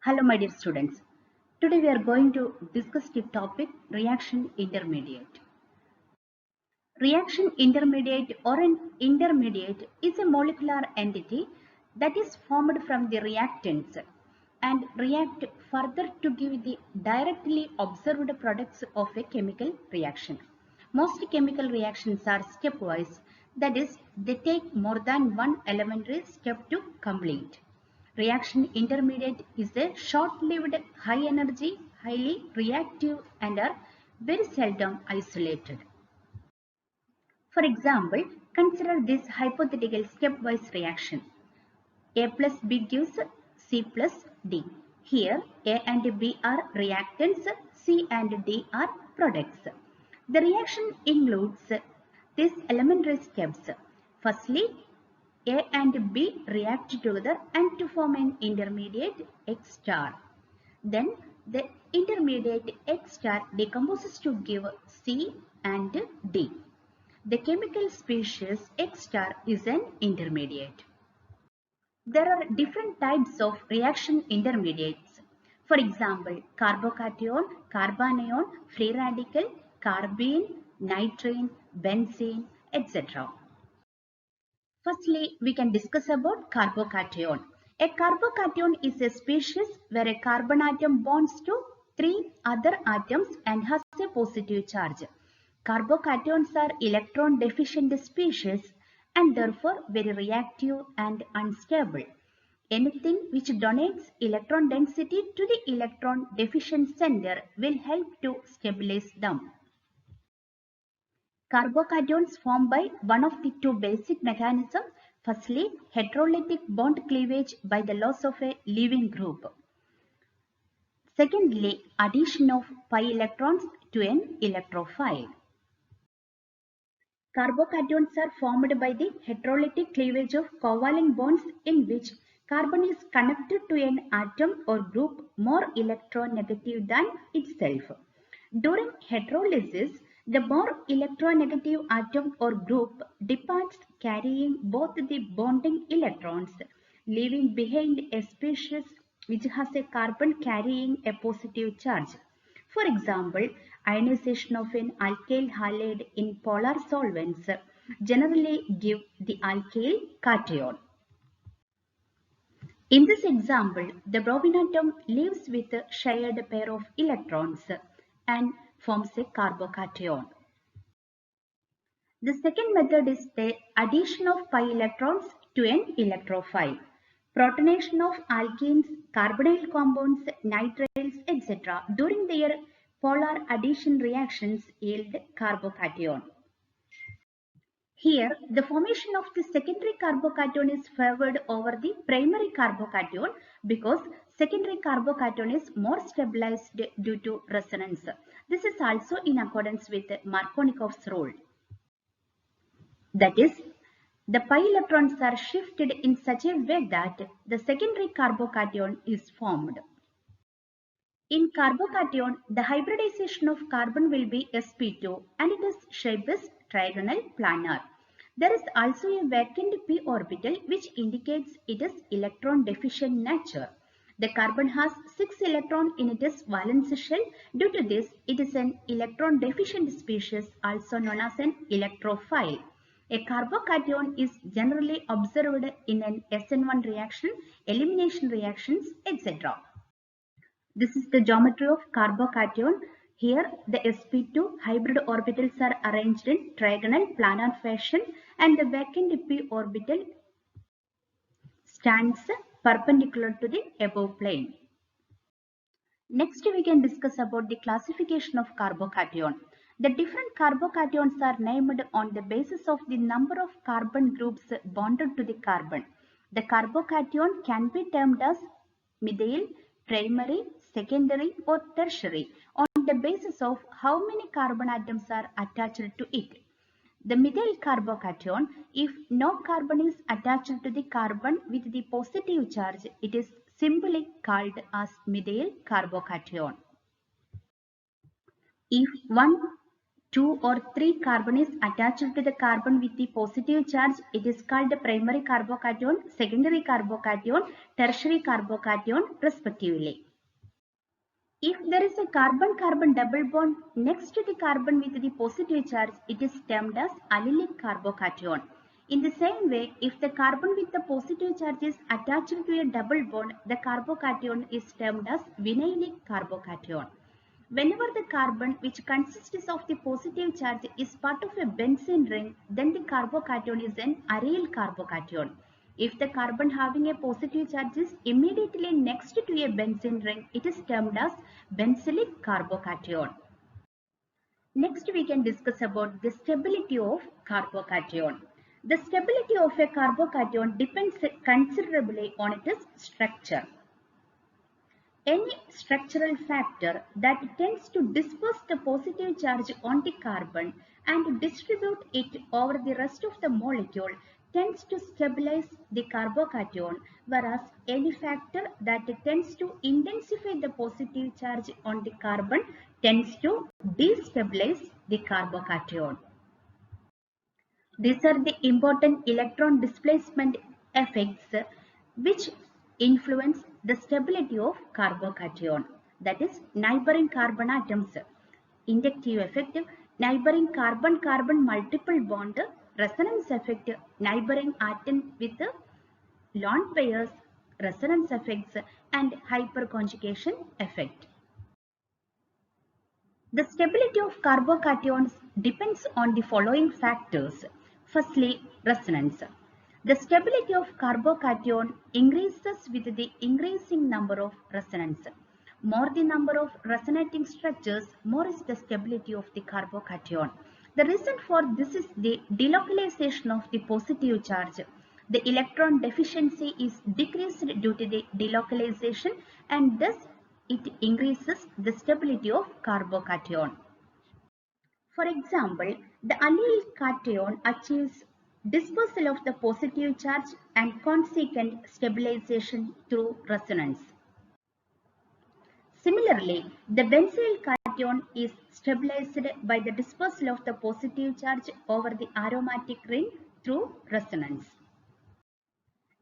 Hello, my dear students. Today we are going to discuss the topic reaction intermediate. Reaction intermediate or an intermediate is a molecular entity that is formed from the reactants and react further to give the directly observed products of a chemical reaction. Most chemical reactions are stepwise, that is, they take more than one elementary step to complete. Reaction intermediate is a short-lived, high-energy, highly reactive and are very seldom isolated. For example, consider this hypothetical stepwise reaction. A plus B gives C plus D. Here, A and B are reactants, C and D are products. The reaction includes these elementary steps. Firstly, A and B react together and to form an intermediate X star. Then the intermediate X star decomposes to give C and D. The chemical species X star is an intermediate. There are different types of reaction intermediates. For example, carbocation, carbanion, free radical, carbene, nitrene, benzene, etc. Firstly, we can discuss about carbocation. A carbocation is a species where a carbon atom bonds to three other atoms and has a positive charge. Carbocations are electron deficient species and therefore very reactive and unstable. Anything which donates electron density to the electron deficient center will help to stabilize them. Carbocations form by one of the two basic mechanisms. Firstly, heterolytic bond cleavage by the loss of a leaving group. Secondly, addition of pi electrons to an electrophile. Carbocations are formed by the heterolytic cleavage of covalent bonds in which carbon is connected to an atom or group more electronegative than itself. During heterolysis, the more electronegative atom or group departs carrying both the bonding electrons, leaving behind a species which has a carbon carrying a positive charge. For example, ionization of an alkyl halide in polar solvents generally give the alkyl cation. In this example, the bromine atom leaves with a shared pair of electrons and forms a carbocation. The second method is the addition of pi electrons to an electrophile. Protonation of alkenes, carbonyl compounds, nitriles, etc. during their polar addition reactions yield carbocation. Here, the formation of the secondary carbocation is favored over the primary carbocation because secondary carbocation is more stabilized due to resonance. This is also in accordance with Markovnikov's rule. That is, the pi electrons are shifted in such a way that the secondary carbocation is formed. In carbocation, the hybridization of carbon will be sp2 and its shape is trigonal planar. There is also a vacant p orbital which indicates its electron deficient nature. The carbon has 6 electrons in its valence shell. Due to this, it is an electron deficient species also known as an electrophile. A carbocation is generally observed in an SN1 reaction, elimination reactions, etc. This is the geometry of carbocation. Here the sp2 hybrid orbitals are arranged in trigonal planar fashion and the vacant p orbital stands perpendicular to the above plane. Next we can discuss about the classification of carbocation. The different carbocations are named on the basis of the number of carbon groups bonded to the carbon. The carbocation can be termed as methyl, primary, secondary or tertiary on the basis of how many carbon atoms are attached to it. The methyl carbocation, if no carbon is attached to the carbon with the positive charge, it is simply called as methyl carbocation. If one 2 or 3 carbon is attached to the carbon with the positive charge, it is called the primary carbocation, secondary carbocation, tertiary carbocation respectively. If there is a carbon-carbon double bond next to the carbon with the positive charge, it is termed as allylic carbocation. In the same way, if the carbon with the positive charge is attached to a double bond, the carbocation is termed as vinylic carbocation. Whenever the carbon which consists of the positive charge is part of a benzene ring, then the carbocation is an aryl carbocation. If the carbon having a positive charge is immediately next to a benzene ring, it is termed as benzylic carbocation. Next we can discuss about the stability of carbocation. The stability of a carbocation depends considerably on its structure. Any structural factor that tends to disperse the positive charge on the carbon and distribute it over the rest of the molecule tends to stabilize the carbocation, whereas any factor that tends to intensify the positive charge on the carbon tends to destabilize the carbocation. These are the important electron displacement effects which influence the stability of carbocation. That is neighboring carbon atoms, inductive effect, neighboring carbon-carbon multiple bond, resonance effect, neighboring atom with lone pairs, resonance effects, and hyperconjugation effect. The stability of carbocations depends on the following factors. Firstly, resonance. The stability of carbocation increases with the increasing number of resonance. More the number of resonating structures, more is the stability of the carbocation. The reason for this is the delocalization of the positive charge. The electron deficiency is decreased due to the delocalization, and thus it increases the stability of carbocation. For example, the allyl cation achieves dispersal of the positive charge and consequent stabilization through resonance. Similarly, the benzyl cation is stabilized by the dispersal of the positive charge over the aromatic ring through resonance.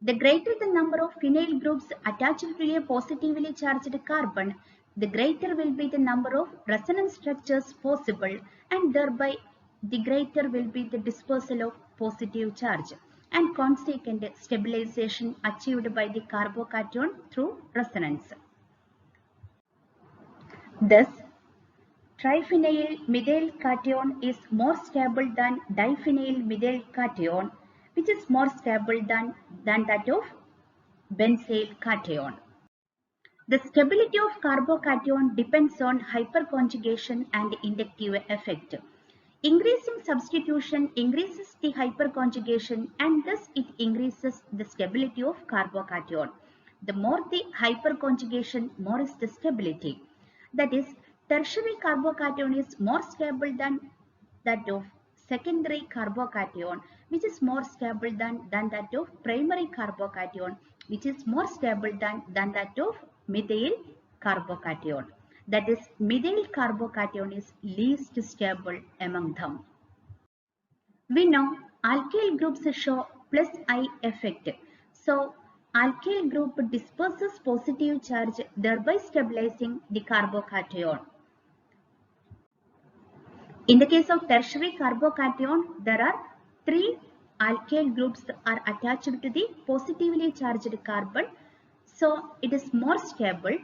The greater the number of phenyl groups attached to a positively charged carbon, the greater will be the number of resonance structures possible, and thereby the greater will be the dispersal of positive charge and consequent stabilization achieved by the carbocation through resonance. Thus, triphenyl methyl cation is more stable than diphenyl methyl cation, which is more stable than that of benzyl cation. The stability of carbocation depends on hyperconjugation and inductive effect. Increasing substitution increases the hyperconjugation, and thus it increases the stability of carbocation. The more the hyperconjugation, more is the stability. That is, tertiary carbocation is more stable than that of secondary carbocation, which is more stable than that of primary carbocation, which is more stable than that of methyl carbocation. That is, methyl carbocation is least stable among them. We know alkyl groups show plus I effect. So, alkyl group disperses positive charge, thereby stabilizing the carbocation. In the case of tertiary carbocation, there are 3 alkyl groups are attached to the positively charged carbon. So, it is more stable.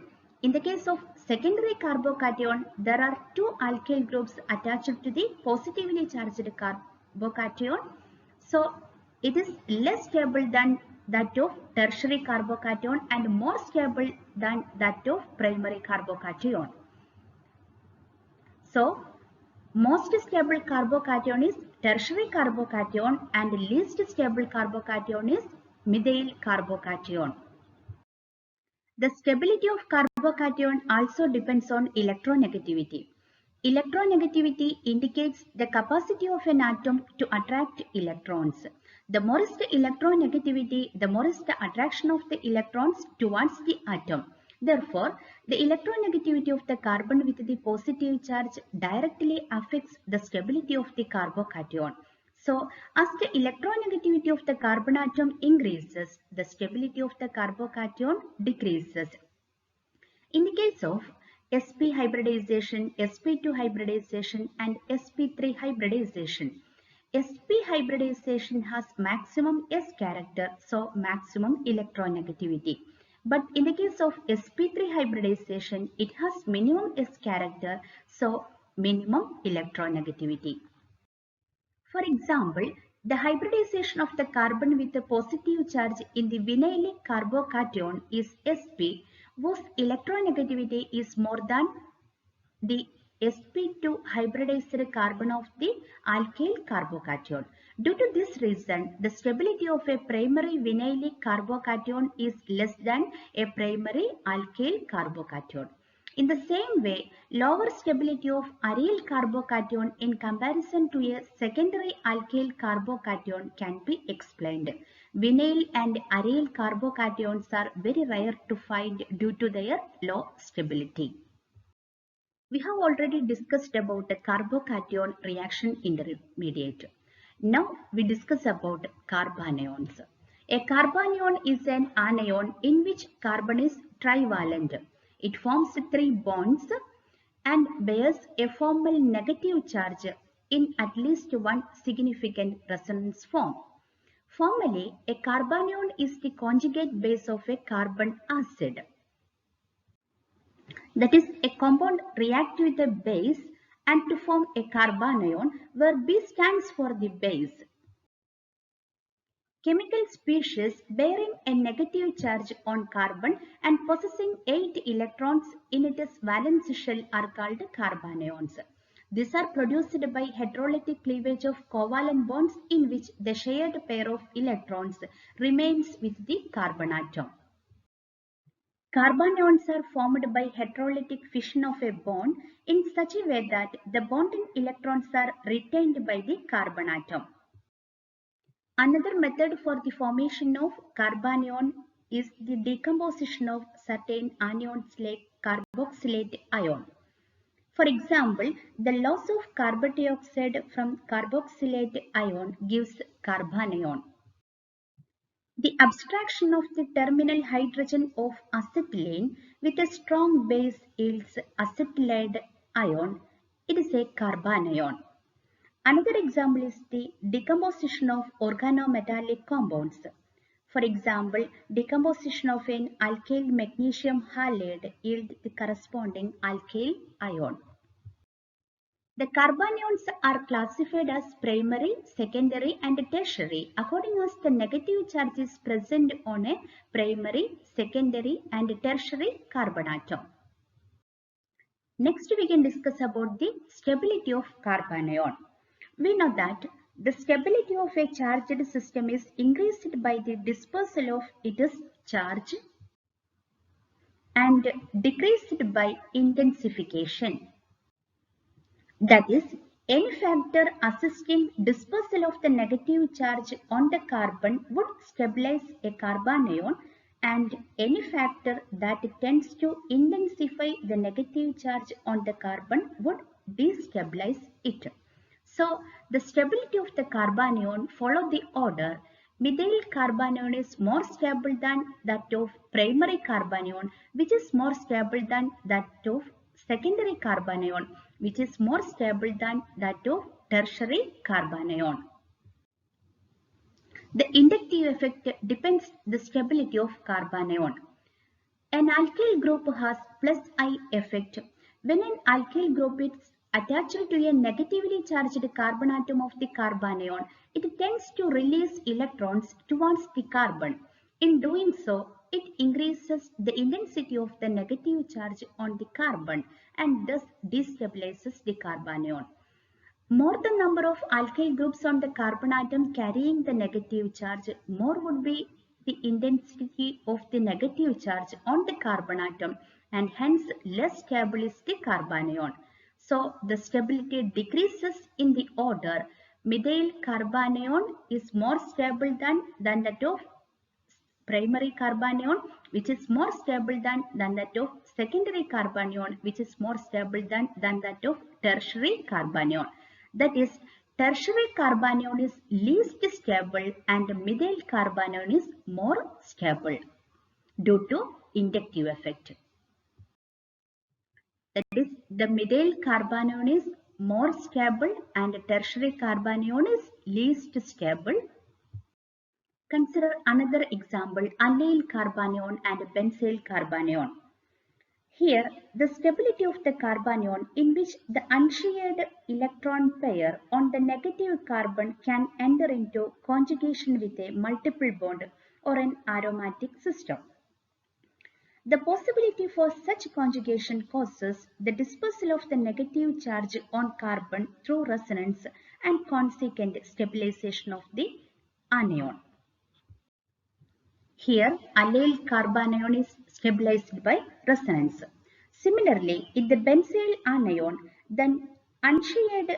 In the case of secondary carbocation, there are 2 alkyl groups attached to the positively charged carbocation. So, it is less stable than that of tertiary carbocation and more stable than that of primary carbocation. So, most stable carbocation is tertiary carbocation and least stable carbocation is methyl carbocation. The stability of carbocation also depends on electronegativity. Electronegativity indicates the capacity of an atom to attract electrons. The more is the electronegativity, the more is the attraction of the electrons towards the atom. Therefore, the electronegativity of the carbon with the positive charge directly affects the stability of the carbocation. So, as the electronegativity of the carbon atom increases, the stability of the carbocation decreases. In the case of sp hybridization, sp2 hybridization and sp3 hybridization, sp hybridization has maximum S character, so maximum electronegativity. But in the case of sp3 hybridization, it has minimum S character, so minimum electronegativity. For example, the hybridization of the carbon with a positive charge in the vinylic carbocation is sp, whose electronegativity is more than the sp2 hybridized carbon of the alkyl carbocation. Due to this reason, the stability of a primary vinylic carbocation is less than a primary alkyl carbocation. In the same way, lower stability of aryl carbocation in comparison to a secondary alkyl carbocation can be explained. Vinyl and aryl carbocations are very rare to find due to their low stability. We have already discussed about the carbocation reaction intermediate. Now we discuss about carbanions. A carbanion is an anion in which carbon is trivalent. It forms 3 bonds and bears a formal negative charge in at least one significant resonance form. Formally, a carbanion is the conjugate base of a carbon acid. That is, a compound reacts with a base and to form a carbanion where B stands for the base. Chemical species bearing a negative charge on carbon and possessing 8 electrons in its valence shell are called carbanions. These are produced by heterolytic cleavage of covalent bonds in which the shared pair of electrons remains with the carbon atom. Carbanions are formed by heterolytic fission of a bond in such a way that the bonding electrons are retained by the carbon atom. Another method for the formation of carbanion is the decomposition of certain anions like carboxylate ion. For example, the loss of carbon dioxide from carboxylate ion gives carbanion. The abstraction of the terminal hydrogen of acetylene with a strong base yields acetylide ion. It is a carbanion. Another example is the decomposition of organometallic compounds. For example, decomposition of an alkyl magnesium halide yields the corresponding alkyl ion. The carbanions are classified as primary, secondary and tertiary according as the negative charge is present on a primary, secondary and tertiary carbon atom. Next we can discuss about the stability of carbanion. We know that the stability of a charged system is increased by the dispersal of its charge and decreased by intensification. That is, any factor assisting dispersal of the negative charge on the carbon would stabilize a carbanion, and any factor that tends to intensify the negative charge on the carbon would destabilize it. So, the stability of the carbanion follow the order. Methyl carbanion is more stable than that of primary carbanion, which is more stable than that of secondary carbanion, which is more stable than that of tertiary carbanion. The inductive effect depends the stability of carbanion. An alkyl group has plus I effect. When an alkyl group is attached to a negatively charged carbon atom of the carbanion, it tends to release electrons towards the carbon. In doing so, it increases the intensity of the negative charge on the carbon and thus destabilizes the carbanion. More the number of alkyl groups on the carbon atom carrying the negative charge, more would be the intensity of the negative charge on the carbon atom and hence less stable is the carbanion. So the stability decreases in the order. Methyl carbanion is more stable than that of primary carbanion, which is more stable than that of secondary carbanion, which is more stable than that of tertiary carbanion. That is, tertiary carbanion is least stable and methyl carbanion is more stable due to inductive effect. That is, the methyl carbanion is more stable and tertiary carbanion is least stable. Consider another example, allyl carbanion and benzyl carbanion. Here, the stability of the carbanion in which the unshared electron pair on the negative carbon can enter into conjugation with a multiple bond or an aromatic system. The possibility for such conjugation causes the dispersal of the negative charge on carbon through resonance and consequent stabilization of the anion. Here, allyl carbanion is stabilized by resonance. Similarly, in the benzyl anion, the unshared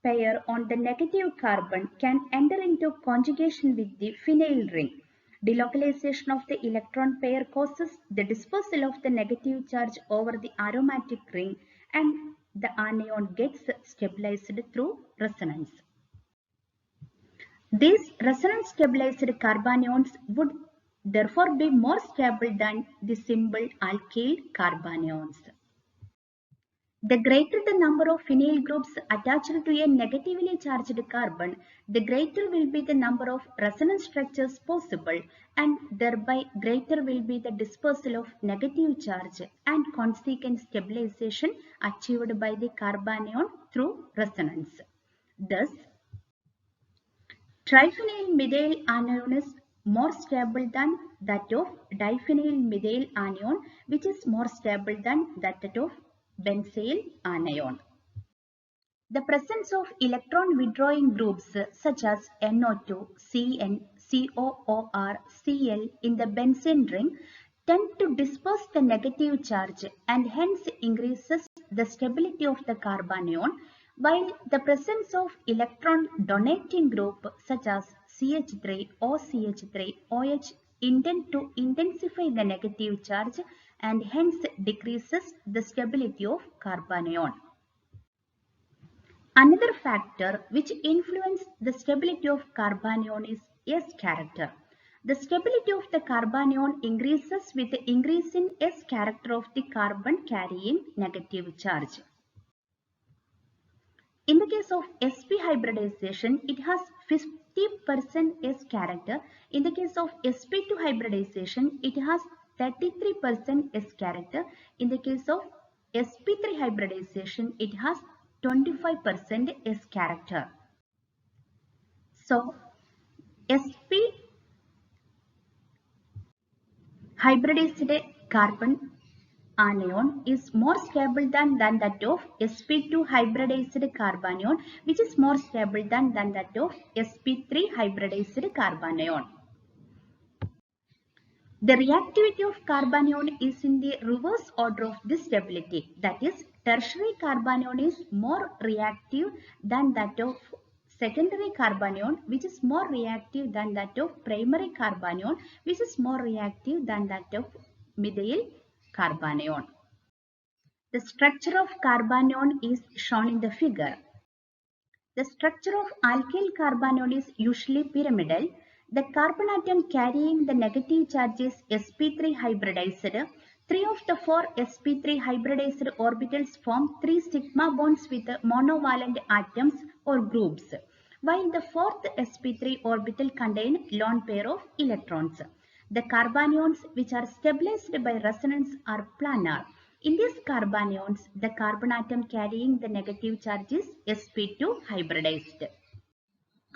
pair on the negative carbon can enter into conjugation with the phenyl ring. Delocalization of the electron pair causes the dispersal of the negative charge over the aromatic ring and the anion gets stabilized through resonance. These resonance stabilized carbanions would therefore be more stable than the simple alkyl carbanions. The greater the number of phenyl groups attached to a negatively charged carbon, the greater will be the number of resonance structures possible, and thereby greater will be the dispersal of negative charge and consequent stabilization achieved by the carbanion through resonance. Thus, triphenyl methyl anion is more stable than that of diphenyl methyl anion, which is more stable than that of benzyl anion. The presence of electron withdrawing groups such as NO2, Cn, COOR, Cl in the benzene ring tend to disperse the negative charge and hence increases the stability of the carbanion, while the presence of electron donating group such as CH3, OCH3, OH intend to intensify the negative charge and hence decreases the stability of carbanion. Another factor which influences the stability of carbanion is S character. The stability of the carbanion increases with the increase in S character of the carbon carrying negative charge. In the case of sp hybridization, it has 50% S character. In the case of sp2 hybridization, it has 33% S character. In the case of sp3 hybridization, it has 25% S character. So, sp hybridized carbon anion is more stable than that of sp2 hybridized carbanion, which is more stable than that of sp3 hybridized carbanion. The reactivity of carbanion is in the reverse order of this stability. That is, tertiary carbanion is more reactive than that of secondary carbanion, which is more reactive than that of primary carbanion, which is more reactive than that of methyl carbanion. The structure of carbanion is shown in the figure. The structure of alkyl carbanion is usually pyramidal. The carbon atom carrying the negative charge is sp3 hybridized. 3 of the 4 sp3 hybridized orbitals form 3 sigma bonds with monovalent atoms or groups, while the 4th sp3 orbital contains lone pair of electrons. The carbanions which are stabilized by resonance are planar. In these carbanions, the carbon atom carrying the negative charge is sp2 hybridized.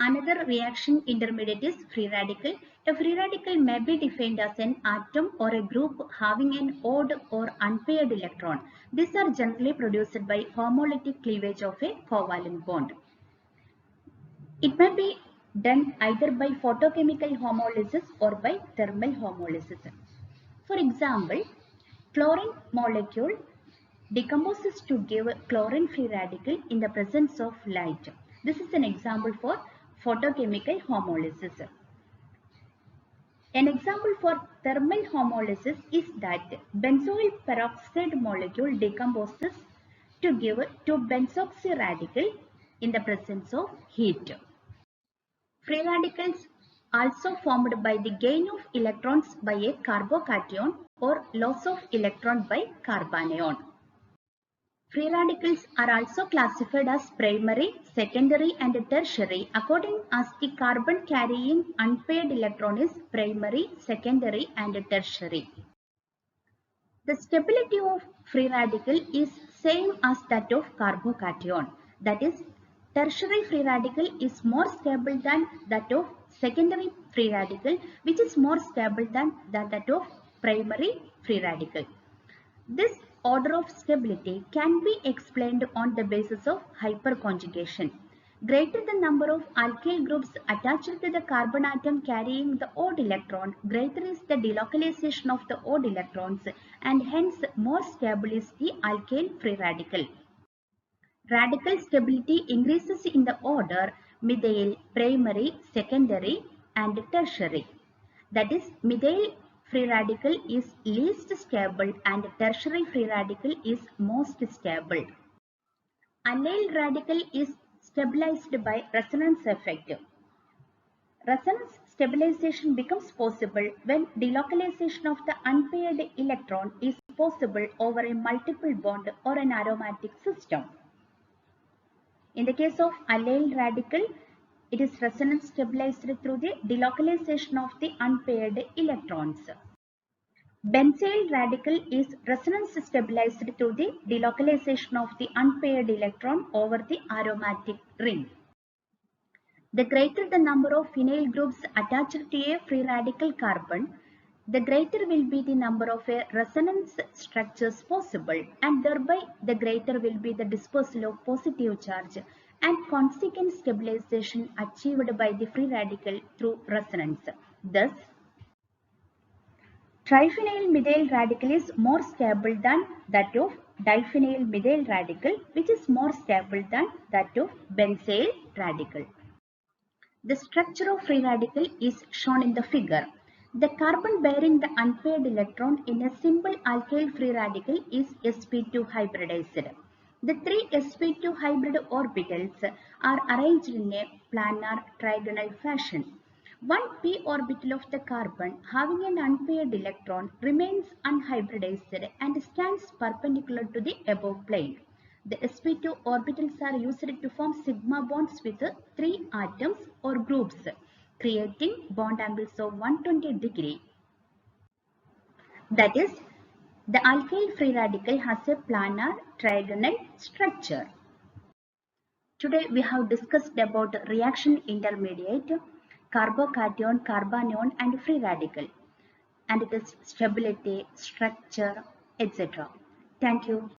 Another reaction intermediate is free radical. A free radical may be defined as an atom or a group having an odd or unpaired electron. These are generally produced by homolytic cleavage of a covalent bond. It may be done either by photochemical homolysis or by thermal homolysis. For example, chlorine molecule decomposes to give chlorine free radical in the presence of light. This is an example for photochemical homolysis. An example for thermal homolysis is that benzoyl peroxide molecule decomposes to give 2-benzoxy radical in the presence of heat. Free radicals also formed by the gain of electrons by a carbocation or loss of electron by carbanion. Free radicals are also classified as primary, secondary and tertiary according as the carbon carrying unpaired electron is primary, secondary and tertiary. The stability of free radical is same as that of carbocation. That is, tertiary free radical is more stable than that of secondary free radical, which is more stable than that of primary free radical. This order of stability can be explained on the basis of hyperconjugation. Greater the number of alkyl groups attached to the carbon atom carrying the odd electron, greater is the delocalization of the odd electrons and hence more stable is the alkyl free radical. Radical stability increases in the order methyl, primary, secondary and tertiary. That is, methyl free radical is least stable and tertiary free radical is most stable. Allyl radical is stabilized by resonance effect. Resonance stabilization becomes possible when delocalization of the unpaired electron is possible over a multiple bond or an aromatic system. In the case of allyl radical, it is resonance stabilized through the delocalization of the unpaired electrons. Benzyl radical is resonance stabilized through the delocalization of the unpaired electron over the aromatic ring. The greater the number of phenyl groups attached to a free radical carbon, the greater will be the number of resonance structures possible, and thereby the greater will be the dispersal of positive charge and consequent stabilization achieved by the free radical through resonance. Thus, triphenyl methyl radical is more stable than that of diphenyl methyl radical, which is more stable than that of benzyl radical. The structure of free radical is shown in the figure. The carbon bearing the unpaired electron in a simple alkyl free radical is sp2 hybridized. The three sp2 hybrid orbitals are arranged in a planar trigonal fashion. One p orbital of the carbon having an unpaired electron remains unhybridized and stands perpendicular to the above plane. The sp2 orbitals are used to form sigma bonds with 3 atoms or groups, creating bond angles of 120 degrees. That is, the alkyl free radical has a planar trigonal structure. Today we have discussed about reaction intermediate, carbocation, carbanion and free radical and its stability, structure, etc. Thank you.